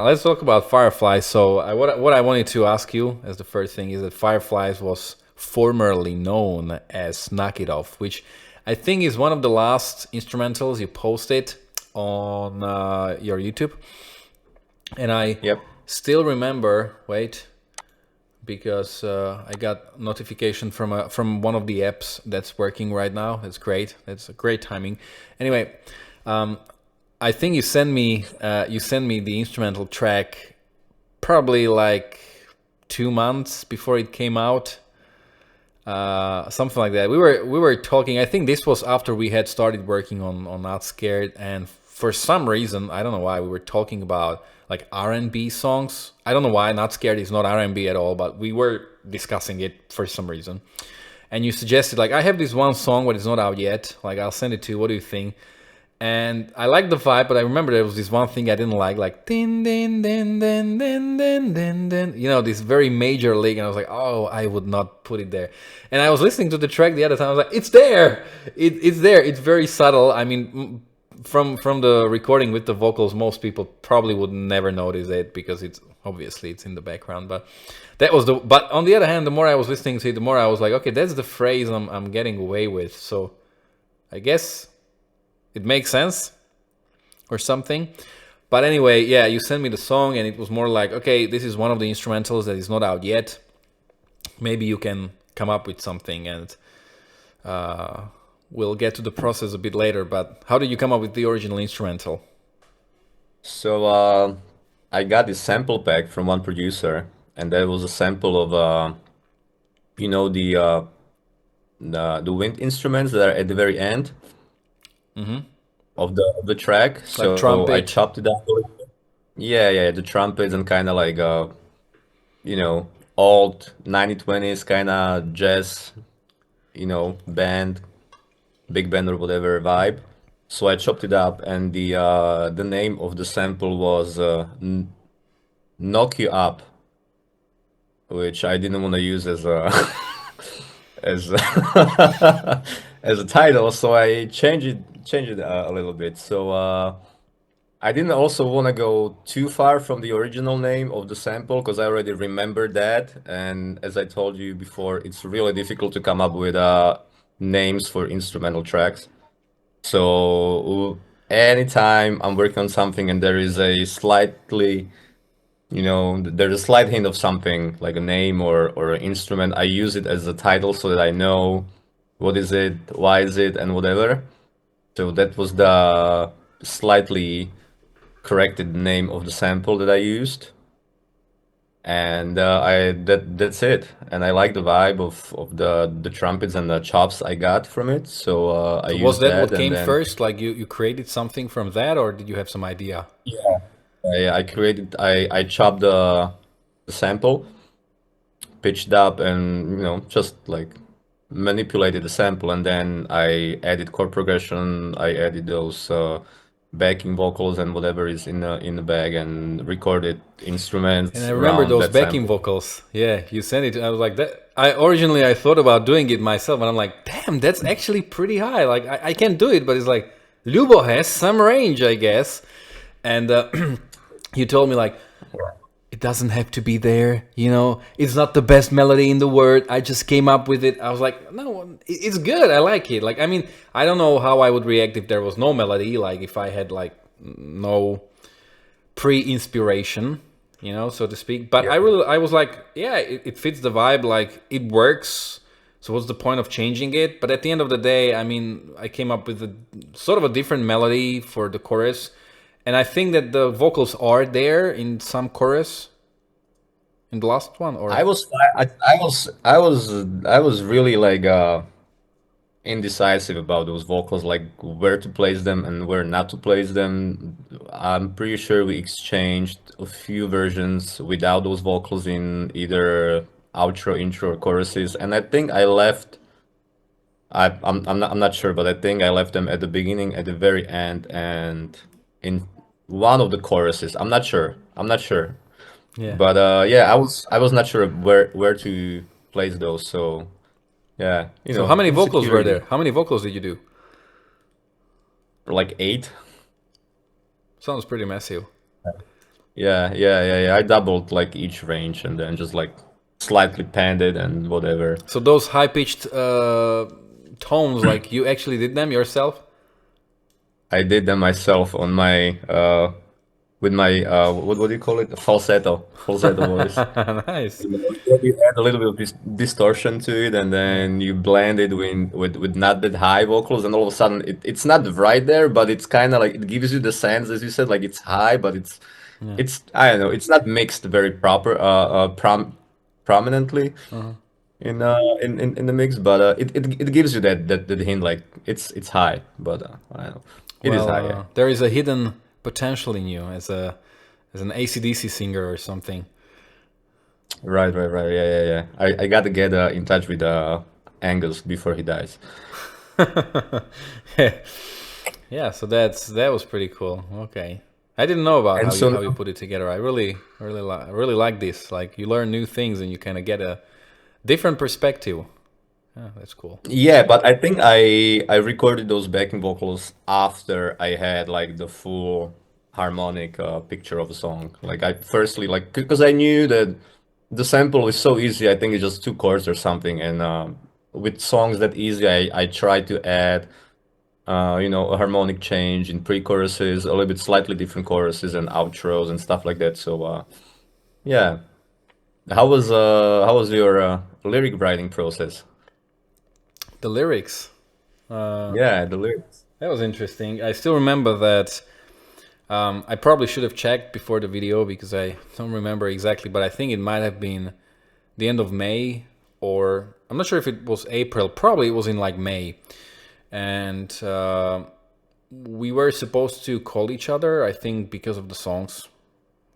Let's talk about Fireflies. So, what I wanted to ask you as the first thing is that Fireflies was formerly known as Knock It Off, which I think is one of the last instrumentals you posted on your YouTube. And I Yep. still remember. Wait, because I got notification from one of the apps that's working right now. That's great. That's a great timing. Anyway, um, I think you sent me the instrumental track probably like 2 months before it came out, something like that. We were talking. I think this was after we had started working on Not Scared, and for some reason I don't know why we were talking about like R&B songs. I don't know why Not Scared is not R&B at all, but we were discussing it for some reason. And you suggested like I have this one song, but it's not out yet. Like I'll send it to you. What do you think? And I liked the vibe, but I remember there was this one thing I didn't like din din din din din din din din. You know, this very major lick, and I was like, oh, I would not put it there. And I was listening to the track the other time. I was like, it's there, it's there. It's very subtle. I mean, from the recording with the vocals, most people probably would never notice it because it's obviously it's in the background. But that was the. But on the other hand, the more I was listening to it, the more I was like, okay, that's the phrase I'm getting away with. So I guess it makes sense or something. But anyway, yeah, you sent me the song and it was more like, okay, this is one of the instrumentals that is not out yet. Maybe you can come up with something, and uh, we'll get to the process a bit later. But how did you come up with the original instrumental? So I got this sample pack from one producer, and that was a sample of you know the wind instruments that are at the very end of the track. Like So I trumpet? chopped it up. Yeah, yeah, the trumpets and kind of like you know, old 1920s kind of jazz, band, big band or whatever vibe. So I chopped it up, and the name of the sample was "Knock You Up," which I didn't want to use as a as a, as a title, so I changed it a little bit. So I didn't also want to go too far from the original name of the sample because I already remembered that. And as I told you before, it's really difficult to come up with names for instrumental tracks. So anytime I'm working on something and there is a slightly, there's a slight hint of something like a name or an instrument, I use it as a title so that I know what is it, why is it, and whatever. So that was the slightly corrected name of the sample that I used, and that's it. And I like the vibe of the trumpets and the chops I got from it, so I So was used that that, what and came then first? Like you created something from that, or did you have some idea? yeah, I chopped the sample, pitched up, and just like manipulated the sample, and then I added chord progression, I added those backing vocals and whatever is in the bag, and recorded And I instruments remember around those that backing sample. vocals. Yeah, you sent it. I was like, that. I thought about doing it myself, and I'm like, damn, that's actually pretty high. Like I can't do it, but it's like Lubo has some range, I guess. And you told me like it doesn't have to be there. You know, it's not the best melody in the world. I just came up with it. I was like, no, it's good. I like it. Like I mean, I don't know how I would react if there was no melody. Like if I had like no pre-inspiration, you know, so to speak. But Yeah. I was like, yeah, it fits the vibe, like it works. So what's the point of changing it? But at the end of the day, I mean, I came up with a sort of a different melody for the chorus, and I think that the vocals are there in some chorus in the last one, or I was really like indecisive about those vocals, like where to place them and where not to place them. I'm pretty sure we exchanged a few versions without those vocals in either outro, intro, or choruses, and I think I left. I'm not sure, but I think I left them at the beginning, at the very end, and in one of the choruses. I'm not sure. I'm not sure. yeah. But yeah, I was not sure where to place those. So yeah, So how many vocals were insecurity. there? How many vocals did you do? Like eight. Sounds pretty massive. Yeah. I doubled like each range and then just like slightly panned it and whatever. So those high pitched tones, like you actually did them yourself? I did them myself on my with my what do you call it? Falsetto voice. Nice. You add a little bit of distortion to it, and Yeah. then you blend it with not that high vocals, and all of a sudden it's not right there, but it's kind of like it gives you the sense, as you said, like it's high, but Yeah. it's I don't know, it's not mixed very prominently Uh-huh. in the mix, but it gives you that hint like it's high, but I don't know, it is Well, high, yeah. there is a hidden potential in you as an ACDC singer or something. Right. Yeah. I gotta get in touch with Angus before he dies. Yeah, so that was pretty cool. Okay, I didn't know about And how so you put it together. I really like this. Like you learn new things and you kind of get a different perspective. Yeah, that's cool. yeah, but I think I recorded those backing vocals after I had like the full harmonic picture of the song. Like I firstly like because I knew that the sample is so easy. I think it's just two chords or something. And with songs that easy, I try to add a harmonic change in pre-choruses, a little bit slightly different choruses and outros and stuff like that. So yeah, how was your lyric writing process? The lyrics. Uh, Yeah, the lyrics. that was interesting. I still remember that. I probably should have checked before the video because I don't remember exactly, but I think it might have been the end of May, or I'm not sure if it was April. Probably it was in like May, and we were supposed to call each other. I think because of the songs.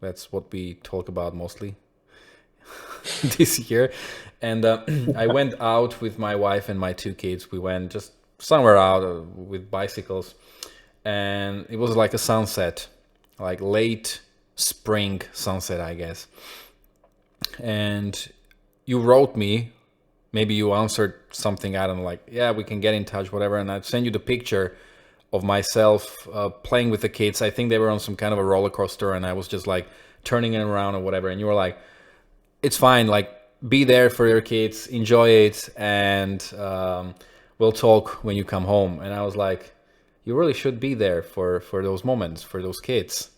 That's what we talk about mostly this year. And I went out with my wife and my two kids. We went just somewhere out with bicycles, and it was like a sunset, like late spring sunset, I guess. And you wrote me, maybe you answered something, I don't know, like, yeah, we can get in touch, whatever. And I'd send you the picture of myself playing with the kids. I think they were on some kind of a roller coaster, and I was just like turning it around or whatever. And you were like, it's fine, like, be there for your kids, enjoy it, and we'll talk when you come home. And I was like, you really should be there for those moments, for those kids.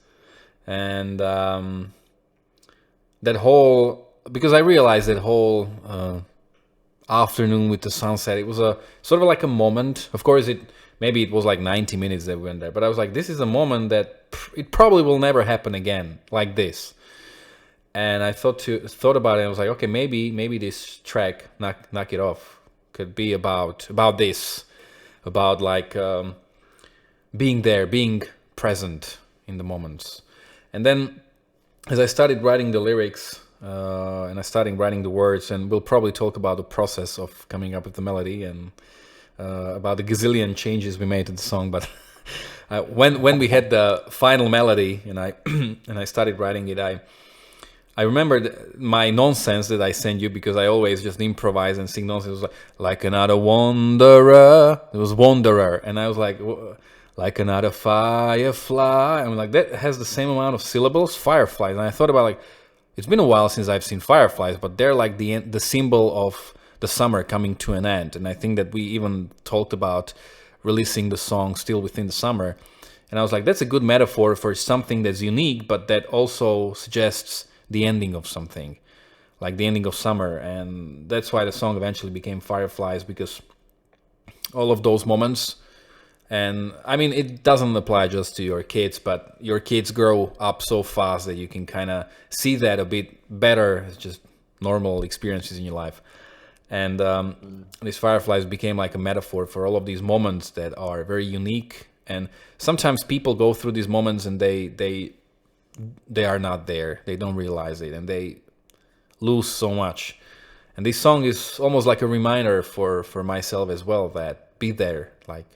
And that whole, because I realized that whole afternoon with the sunset, it was a sort of like a moment. Of course, maybe it was like 90 minutes that we went there, but I was like, this is a moment that it probably will never happen again like this. And I thought about it. I was like, okay, maybe this track, knock it off, could be about this, about like being there, being present in the moments. And then as I started writing the lyrics and I started writing the words, and we'll probably talk about the process of coming up with the melody and about the gazillion changes we made to the song. But when we had the final melody and I and I started writing it, I remembered my nonsense that I sent you, because I always just improvise and sing nonsense. It was like another wanderer. It was wanderer, and I was like another firefly. I'm like, that has the same amount of syllables, fireflies. And I thought about, like, it's been a while since I've seen fireflies, but they're like the symbol of the summer coming to an end. And I think that we even talked about releasing the song still within the summer. And I was like, that's a good metaphor for something that's unique, but that also suggests the ending of something, like the ending of summer. And that's why the song eventually became Fireflies, because all of those moments, and I mean, it doesn't apply just to your kids, but your kids grow up so fast that you can kind of see that a bit better as just normal experiences in your life. And these Fireflies became like a metaphor for all of these moments that are very unique. And sometimes people go through these moments and they are not there. They don't realize it, and they lose so much. And this song is almost like a reminder for myself as well, that be there. Like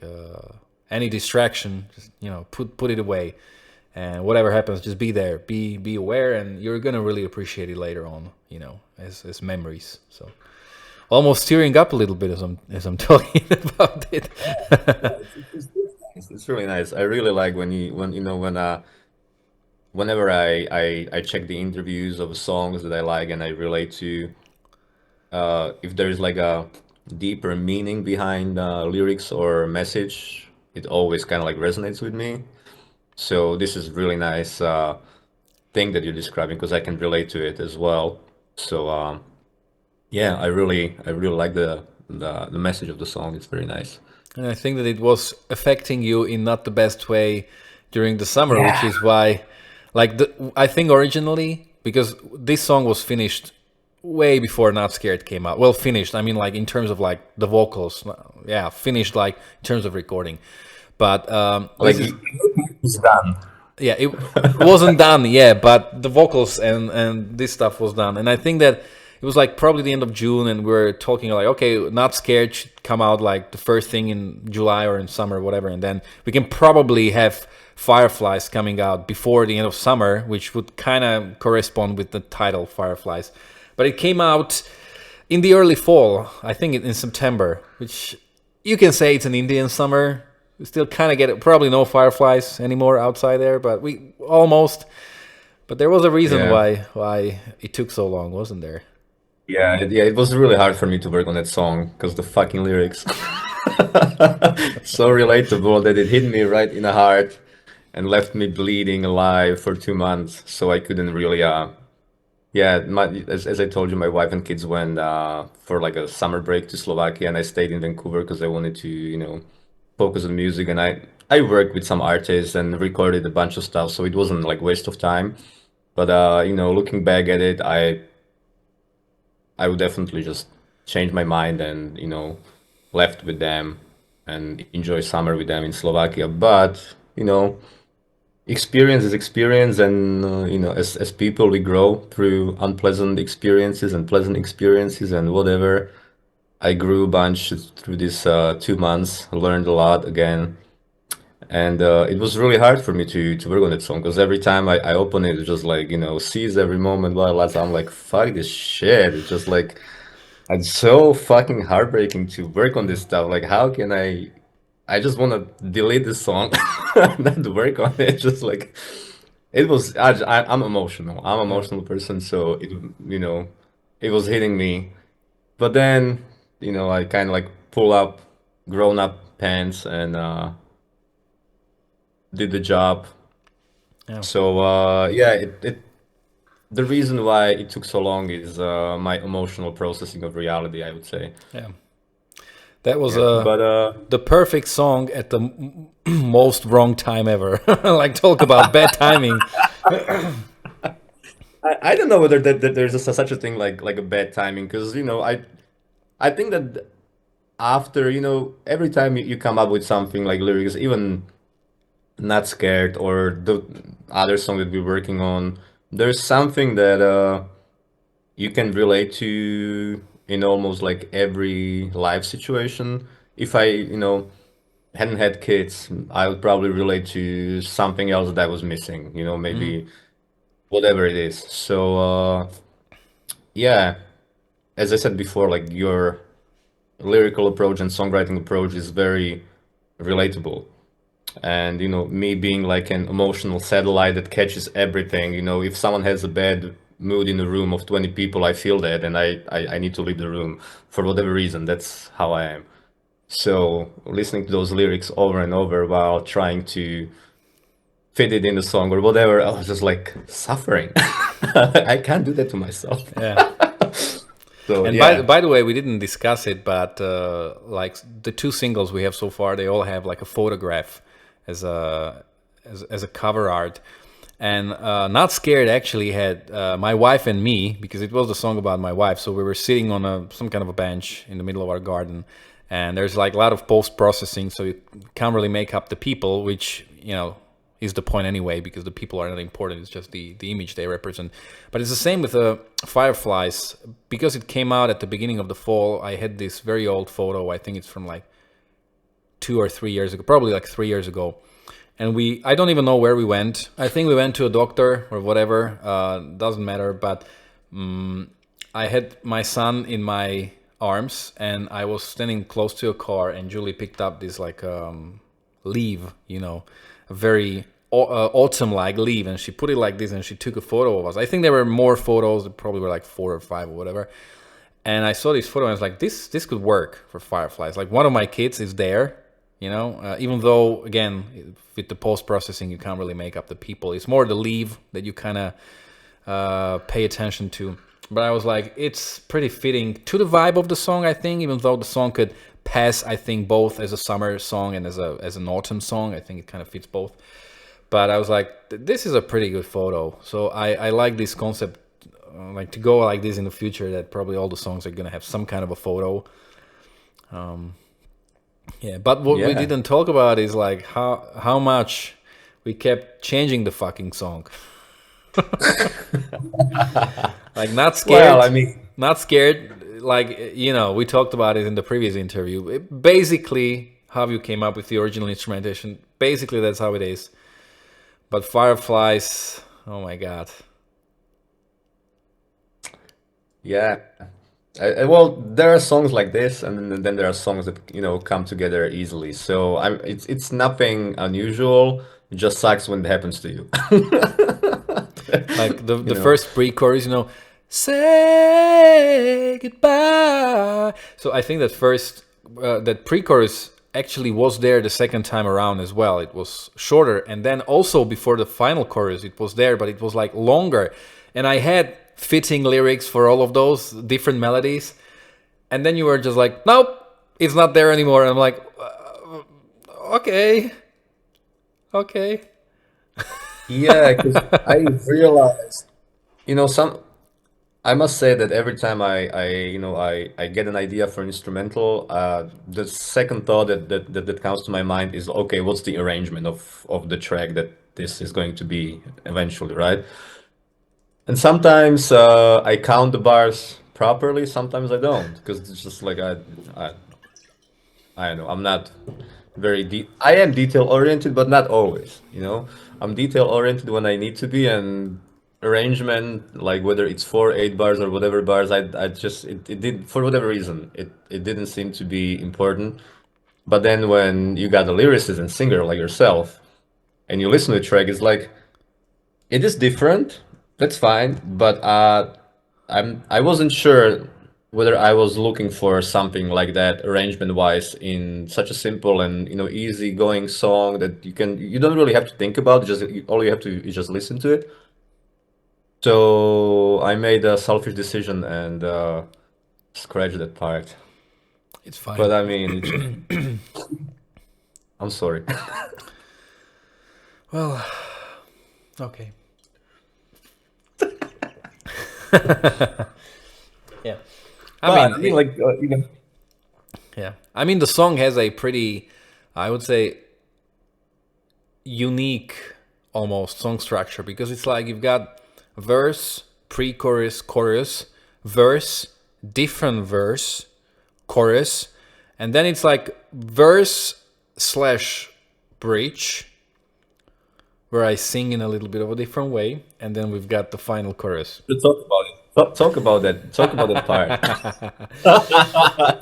any distraction, just put it away, and whatever happens, just be there. Be aware, and you're gonna really appreciate it later on. As memories. So almost tearing up a little bit as I'm talking about it. It's really nice. I really like when whenever I check the interviews of songs that I like and I relate to, if there's like a deeper meaning behind lyrics or message, it always kind of like resonates with me. So this is really nice thing that you're describing because I can relate to it as well. So yeah, I really like the message of the song. It's very nice. And I think that it was affecting you in not the best way during the summer, which Yeah. is why, like, I think originally, because this song was finished way before Not Scared came out. Well, finished, I mean, like, in terms of, like, the vocals. Yeah, finished, like, in terms of recording. But this Like is, it's done. yeah, it wasn't done, yeah, but the vocals and this stuff was done. And I think that it was like probably the end of June, and we are talking like, okay, Not Scared should come out like the first thing in July or in summer, whatever, and then we can probably have Fireflies coming out before the end of summer, which would kind of correspond with the title Fireflies. But it came out in the early fall, I think in September, which you can say it's an Indian summer. We still kind of get it. Probably no fireflies anymore outside there, but we almost. But there was a reason Yeah. why it took so long, wasn't there? Yeah, it was really hard for me to work on that song because the fucking lyrics so relatable that it hit me right in the heart and left me bleeding alive for 2 months. So I couldn't really yeah, as I told you, my wife and kids went for like a summer break to Slovakia, and I stayed in Vancouver because I wanted to, focus on music. And I worked with some artists and recorded a bunch of stuff, so it wasn't like waste of time. But looking back at it, I would definitely just change my mind and left with them and enjoy summer with them in Slovakia. But experience is experience, and as people we grow through unpleasant experiences and pleasant experiences and whatever. I grew a bunch through these 2 months, learned a lot again, and it was really hard for me to work on that song because every time I open it, it's just like seize every moment while I'm like fuck this shit. It's just like it's so fucking heartbreaking to work on this stuff. Like, how can I? I just want to delete this song, not work on it. Just like it was. I'm emotional. I'm an Yeah, emotional person, so you know, it was hitting me. But then, I kind of like pull up grown up pants and did the job. yeah, So yeah, it the reason why it took so long is my emotional processing of reality, I would say. yeah. That was Yeah, but the perfect song at the most wrong time ever. Like talk about bad timing. I don't know whether that there's such a thing like a bad timing because I think that after every time you come up with something like lyrics, even Not Scared or the other song that we're working on, there's something that you can relate to in almost like every life situation. If I hadn't had kids, I would probably relate to something else that was missing, maybe whatever it is. So yeah, as I said before, like your lyrical approach and songwriting approach is very relatable. And me being like an emotional satellite that catches everything. If someone has a bad mood in a room of 20 people, I feel that, and I need to leave the room for whatever reason. That's how I am. So listening to those lyrics over and over while trying to fit it in the song or whatever, I was just like suffering. I can't do that to myself. Yeah. So And yeah. by the way, we didn't discuss it, but like the two singles we have so far, they all have like a photograph as a as a cover art. And Not Scared actually had my wife and me, because it was a song about my wife. So we were sitting on some kind of a bench in the middle of our garden, and there's like a lot of post processing, so you can't really make up the people, which is the point anyway, because the people are not important. It's just the image they represent. But it's the same with the Fireflies, because it came out at the beginning of the fall. I had this very old photo. I think it's from like 2 or 3 years ago, probably like 3 years ago. And I don't even know where we went. I think we went to a doctor or whatever. Doesn't matter. But I had my son in my arms, and I was standing close to a car, and Julie picked up this like leaf, a very autumn like leaf, and she put it like this, and she took a photo of us. I think there were more photos, there probably were like 4 or 5 or whatever. And I saw this photo and I was like, this could work for Fireflies. Like one of my kids is there, even though again with the post processing you can't really make up the people. It's more the leaf that you kind of pay attention to. But I was like, it's pretty fitting to the vibe of the song, I think, even though the song could pass, I think, both as a summer song and as an autumn song. I think it kind of fits both. But I was like, this is a pretty good photo. So I like this concept, like to go like this in the future, that probably all the songs are going to have some kind of a photo. Yeah, but what we didn't talk about is like how much we kept changing the fucking song. Like not scared. Well, I mean, not scared. Like, we talked about it in the previous interview. Basically, how you came up with the original instrumentation. Basically, that's how it is. But Fireflies, oh my god. yeah. Well, there are songs like this, and then there are songs that come together easily. So it's nothing unusual. It just sucks when it happens to you. Like the You know. first pre-chorus, say goodbye. So I think that pre-chorus actually was there the second time around as well. It was shorter, and then also before the final chorus it was there, but it was like longer, and I had fitting lyrics for all of those different melodies, and then you were just like, nope, it's not there anymore, and I'm like, okay. Yeah, because I realized, some. I must say that every time I get an idea for an instrumental, the second thought that comes to my mind is, okay, what's the arrangement of the track that this is going to be eventually, right? And sometimes I count the bars properly, sometimes I don't, because it's just like I don't know, I'm not I am detail oriented, but not always, I'm detail oriented when I need to be, and arrangement, like whether it's 4, 8 bars or whatever bars, I just it did, for whatever reason, it didn't seem to be important. But then when you got a lyricist and singer like yourself and you listen to the track, it's like it is different. That's fine, but I wasn't sure whether I was looking for something like that arrangement wise in such a simple and easy going song that you don't really have to think about, just all you have to is just listen to it. So I made a selfish decision and scratched that part. It's But fine. I mean, I'm sorry. Well, okay. Yeah. But I mean, like Yeah. I mean, the song has a pretty, I would say, unique almost song structure, because it's like you've got verse, pre-chorus, chorus, verse, different verse, chorus, and then it's like verse slash bridge, where I sing in a little bit of a different way, and then we've got the final chorus. to talk about it. Talk about that. Talk about that part.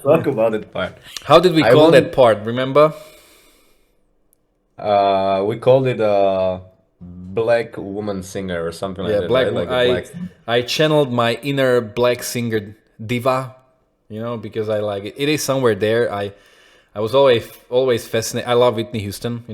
Talk about that part. How did we I call that won't. part? Remember? We called it a black woman singer or something like Yeah, that, right? Like a black. I channeled my inner black singer diva, because I like it. It is somewhere there. I was always fascinated. I love Whitney Houston,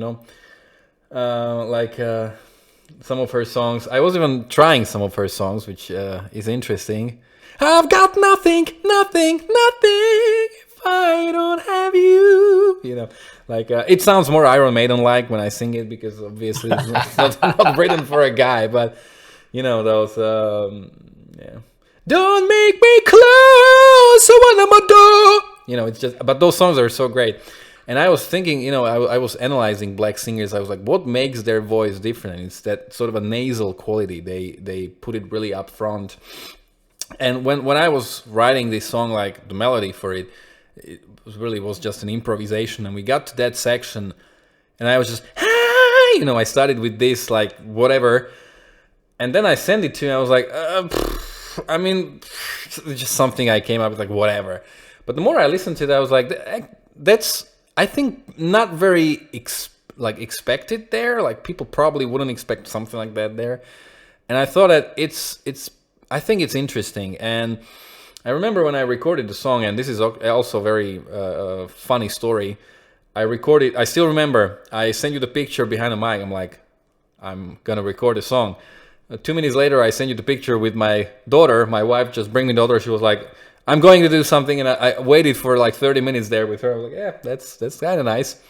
some of her songs. I was even trying some of her songs, which is interesting. I've got nothing, nothing, nothing if I don't have you. It sounds more Iron Maiden like when I sing it, because obviously it's not written for a guy, but those yeah. Don't make me close one of my door. It's just, but those songs are so great. And I was thinking, I was analyzing black singers. I was like, what makes their voice different? And it's that sort of a nasal quality. They put it really up front. And when I was writing this song, like the melody for it, was just an improvisation. And we got to that section, and I was just, I started with this, like, whatever. And then I sent it to him. I was like, I mean, it's just something I came up with, like, whatever. But the more I listened to it, I was like, that's, I think, not very like expect it there. Like people probably wouldn't expect something like that there. And I thought that it's I think it's interesting. And I remember when I recorded the song, and this is also a very funny story. I still remember, I sent you the picture behind the mic. I'm like, I'm gonna record a song. 2 minutes later, I sent you the picture with my daughter. My wife just bring me the daughter. She was like, I'm going to do something. And I waited for like 30 minutes there with her. I was like, yeah, that's kind of nice.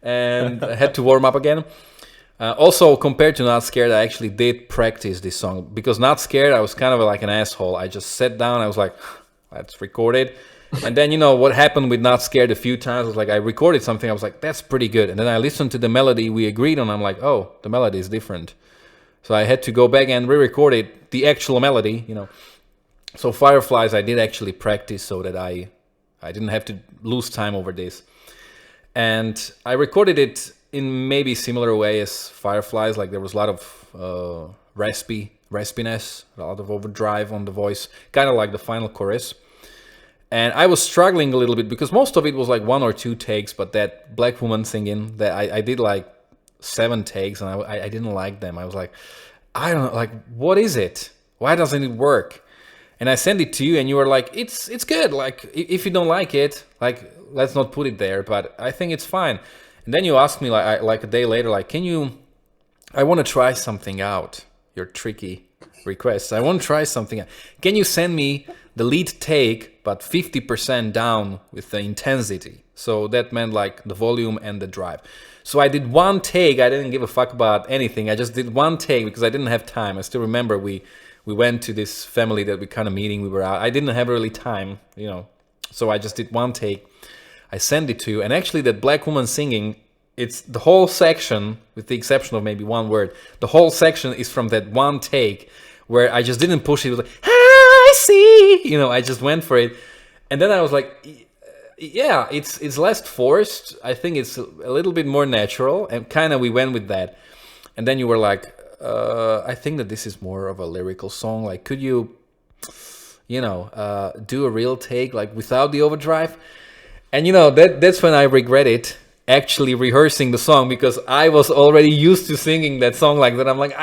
And I had to warm up again. Also, compared to Not Scared, I actually did practice this song, because Not Scared, I was kind of like an asshole. I just sat down, I was like, let's record it. And then, what happened with Not Scared a few times was like, I recorded something, I was like, that's pretty good. And then I listened to the melody we agreed on, I'm like, oh, the melody is different. So I had to go back and re-record it, the actual melody. So Fireflies, I did actually practice so that I didn't have to lose time over this. And I recorded it in maybe similar way as Fireflies. Like there was a lot of raspiness, a lot of overdrive on the voice, kind of like the final chorus. And I was struggling a little bit because most of it was like 1 or 2 takes, but that black woman singing, that I did like 7 takes, and I didn't like them. I was like, I don't know, like, what is it? Why doesn't it work? And I sent it to you, and you were like, it's good. Like, if you don't like it, like, let's not put it there. But I think it's fine. And then you asked me like a day later, like, I want to try something out. Your tricky request. I want to try something out. Can you send me the lead take, but 50% down with the intensity? So that meant like the volume and the drive. So I did 1 take. I didn't give a fuck about anything. I just did 1 take because I didn't have time. I still remember we went to this family that we kind of meeting. We were out. I didn't have really time, So I just did 1 take. I sent it to you. And actually that black woman singing, it's the whole section, with the exception of maybe 1 word. The whole section is from that 1 take where I just didn't push it. It was like, I see. I just went for it. And then I was like, yeah, it's less forced. I think it's a little bit more natural. And kind of we went with that. And then you were like, I think that this is more of a lyrical song. Like, could you, do a real take, like without the overdrive? And that's when I regretted actually rehearsing the song, because I was already used to singing that song like that. I'm like,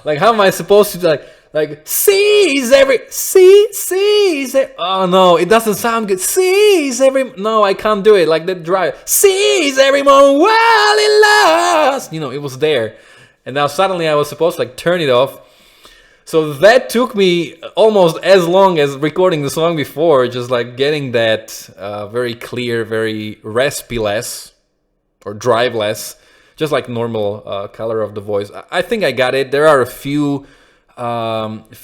like how am I supposed to sees every. Oh no, it doesn't sound good. No, I can't do it like that drive. Sees every moment while it lasts. It was there. And now suddenly I was supposed to turn it off. So that took me almost as long as recording the song before, just getting that very clear, very raspy-less or drive-less, just like normal color of the voice. I think I got it. There are a few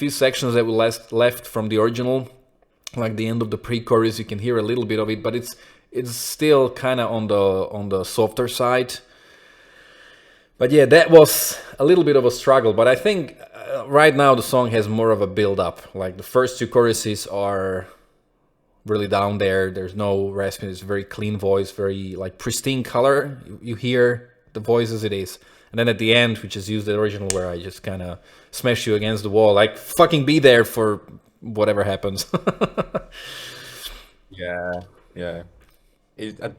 sections that were left from the original, like the end of the pre-chorus. You can hear a little bit of it, but it's still kind of on the softer side. But yeah, that was a little bit of a struggle. But I think right now the song has more of a build-up. Like the first 2 choruses are really down there. There's no rasping. It's a very clean voice, very pristine color. You hear the voice as it is. And then at the end, we just use the original where I just kind of smash you against the wall. Like, fucking be there for whatever happens. Yeah.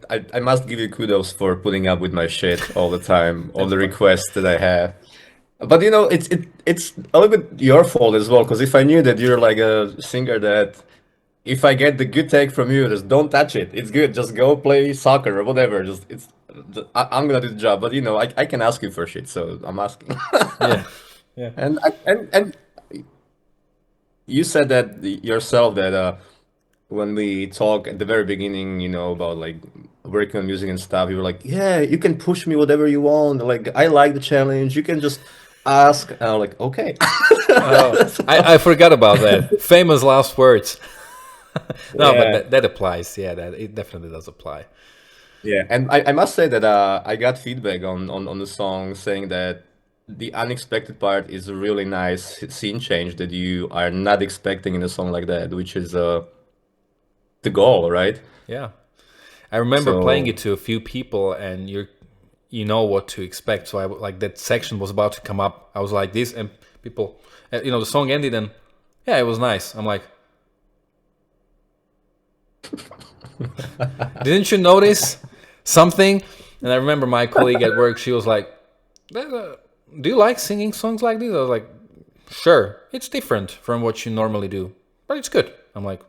I must give you kudos for putting up with my shit all the time, all the requests that I have. But it's a little bit your fault as well, because if I knew that you're like a singer that if I get the good take from you, just don't touch it. It's good. Just go play soccer or whatever. I'm gonna do the job. But I can ask you for shit, so I'm asking. Yeah. Yeah. And you said that yourself that when we talk at the very beginning, about working on music and stuff, you were like, yeah, you can push me whatever you want. Like, I like the challenge. You can just ask. And I'm like, okay. Oh, I forgot about that. Famous last words. No, Yeah. but that applies. Yeah, it definitely does apply. Yeah, and I must say that I got feedback on the song saying that the unexpected part is a really nice scene change that you are not expecting in a song like that, which is the goal, right? Yeah. I remember playing So it to a few people, and you know what to expect. So that section was about to come up. I was like this, and people, the song ended, and yeah, it was nice. I'm like, didn't you notice something? And I remember my colleague at work, she was like, do you like singing songs like this? I was like, sure, it's different from what you normally do, but it's good. I'm like,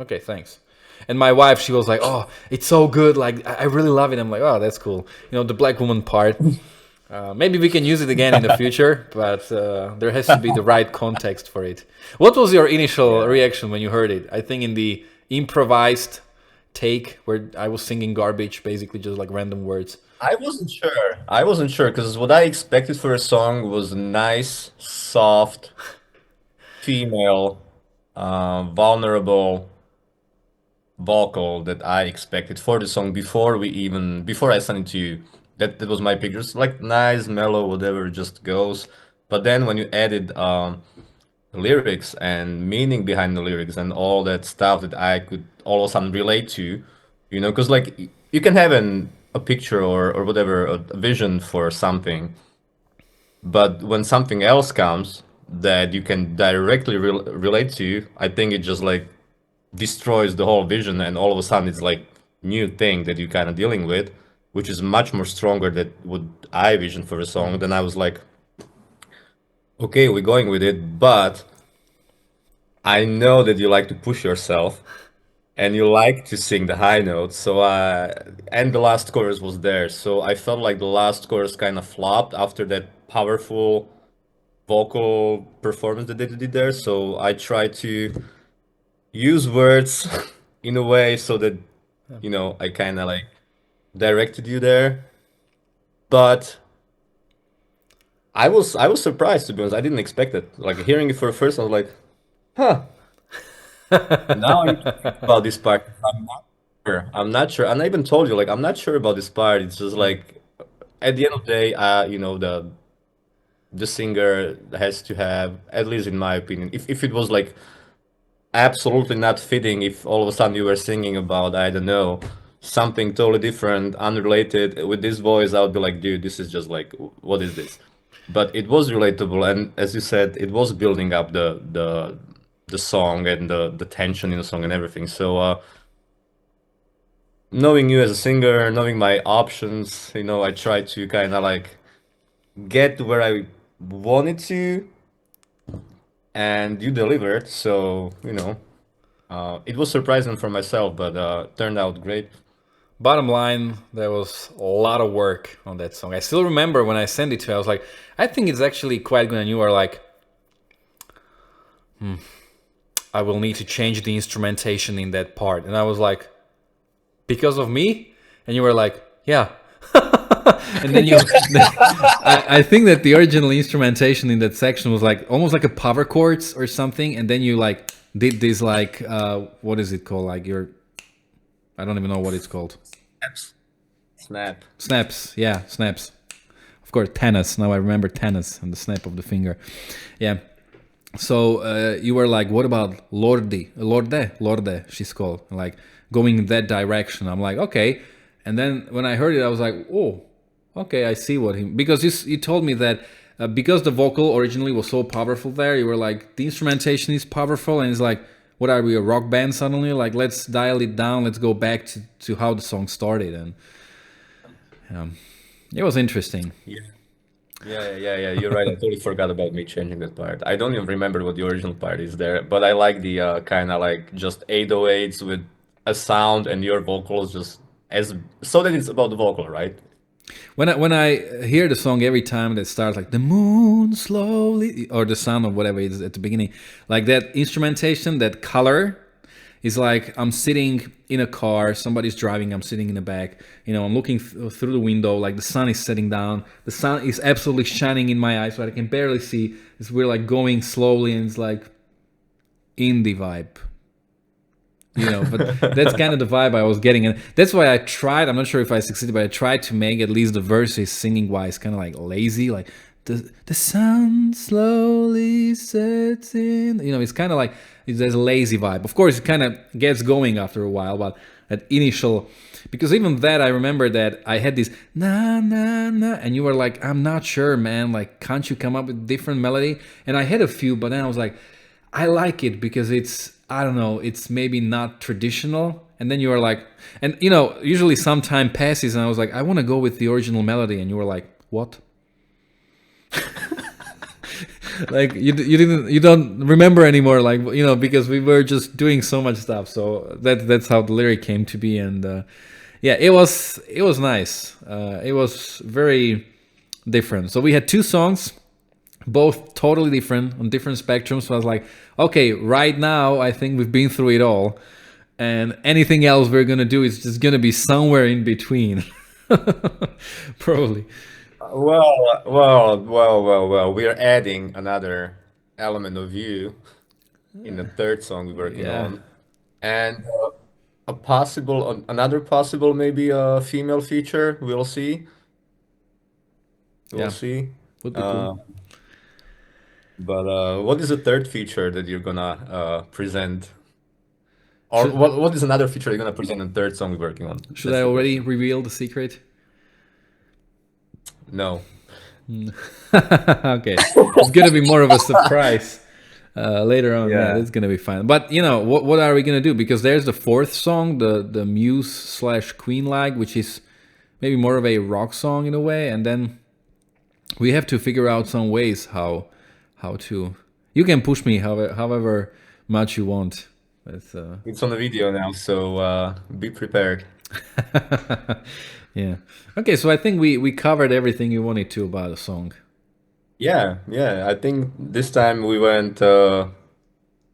okay, thanks. And my wife, she was like, oh, it's so good. Like, I really love it. I'm like, oh, that's cool. You know, the black woman part. Maybe we can use it again in the future, but there has to be the right context for it. What was your initial Yeah. reaction when you heard it? I think in the improvised take where I was singing garbage, basically just like random words. I wasn't sure. I wasn't sure because what I expected for a song was nice, soft, female, vulnerable vocal that I expected for the song before I sent it to you. That was my pictures. Like nice, mellow, whatever, just goes. But then when you added lyrics and meaning behind the lyrics and all that stuff that I could all of a sudden relate to, because like you can have a picture or whatever, a vision for something, but when something else comes that you can directly relate to, I think it just like destroys the whole vision, and all of a sudden it's like new thing that you're kind of dealing with, which is much more stronger than what I vision for a song. Then I was like, okay, we're going with it, but I know that you like to push yourself and you like to sing the high notes. So and the last chorus was there. So I felt like the last chorus kind of flopped after that powerful vocal performance that they did there. So I tried to use words in a way so that I kind of like directed you there. But I was surprised, to be honest. I didn't expect it. Like hearing it for the first, I was like, huh. Now I need to think about this part. I'm not sure. I'm not sure. And I even told you, like, I'm not sure about this part. It's just like at the end of the day, the singer has to have, at least in my opinion, if it was like absolutely not fitting, if all of a sudden you were singing about, I don't know, something totally different, unrelated with this voice, I would be like, dude, this is just like, what is this? But it was relatable, and as you said, it was building up the song and the tension in the song and everything. So knowing you as a singer, knowing my options, I tried to kind of like get where I wanted to, and you delivered. So it was surprising for myself, but turned out great. Bottom line, there was a lot of work on that song. I still remember when I sent it to you, I was like, I think it's actually quite good. And you were like, I will need to change the instrumentation in that part. And I was like, because of me? And you were like, yeah. And then I think that the original instrumentation in that section was like almost like a power chords or something. And then you like did this like, what is it called? Like I don't even know what it's called. Snaps. Snap. Snaps, yeah, snaps. Of course, tennis. Now I remember tennis and the snap of the finger. Yeah. So you were like, what about Lorde, she's called. Like going in that direction. I'm like, okay. And then when I heard it, I was like, oh, okay, I see what he. Because you told me that because the vocal originally was so powerful there, you were like, the instrumentation is powerful, and it's like, what are we, a rock band suddenly? Like, let's dial it down. Let's go back to how the song started, and it was interesting. Yeah. Yeah. You're right. I totally forgot about me changing that part. I don't even remember what the original part is there, but I like the kind of like just 808s with a sound and your vocals just as so that it's about the vocal, right? When I hear the song every time that starts like the moon slowly or the sound of whatever it is at the beginning, like that instrumentation, that color is like I'm sitting in a car, somebody's driving, I'm sitting in the back, I'm looking through the window, like the sun is setting down, the sun is absolutely shining in my eyes, so I can barely see. We're like going slowly, and it's like indie vibe. But that's kind of the vibe I was getting, and that's why I tried. I'm not sure if I succeeded, but I tried to make at least the verses singing wise kind of like lazy, like the sun slowly sets in. It's kind of like there's a lazy vibe. Of course, it kind of gets going after a while, but that initial, because even that I remember that I had this na na na, and you were like, I'm not sure, man. Like, can't you come up with different melody? And I had a few, but then I was like, I like it because it's, I don't know, it's maybe not traditional and then you were like, and you know, usually some time passes, and I was like, I want to go with the original melody, and you were like, what? Like you don't remember anymore, like, you know, because we were just doing so much stuff. So that's how the lyric came to be, and yeah, it was nice. It was very different. So we had two songs, both totally different on different spectrums. So I was like, okay, right now I think we've been through it all, and anything else we're gonna do is just gonna be somewhere in between, probably. Well. We are adding another element of you in the third song we're working Yeah, on, and another possible maybe a female feature. We'll see. We'll yeah, see. would be cool. Uh, but what is the third feature that you're gonna present? Or Should what is another feature you're gonna present in the third song we're working on? should That's I the already question. reveal the secret? No. Okay, it's gonna be more of a surprise later on. Yeah, Yeah. that's gonna be fine. But you know, what are we gonna do? Because there's the fourth song, the Muse slash Queen lag, which is maybe more of a rock song in a way, and then we have to figure out some ways how to. You can push me however much you want. That's It's on the video now, so be prepared. yeah. Okay, so I think we covered everything you wanted to about the song. Yeah. I think this time we went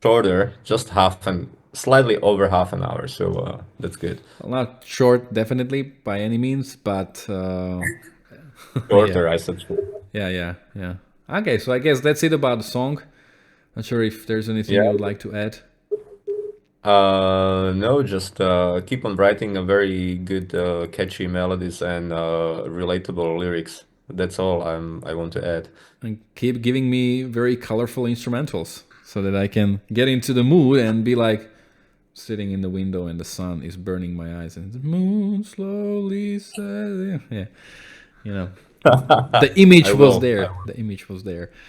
shorter, just slightly over half an hour, so that's good. Well, not short, definitely by any means, but yeah, Shorter, I said shorter. yeah. Okay, so I guess that's it about the song. Not sure if there's anything Yeah. you would like to add. No, just keep on writing a very good, catchy melodies and relatable lyrics. That's all I want to add. And keep giving me very colorful instrumentals so that I can get into the mood and be like sitting in the window and the sun is burning my eyes and the moon slowly setting. Yeah, you know, the I image was will. there. The image was there.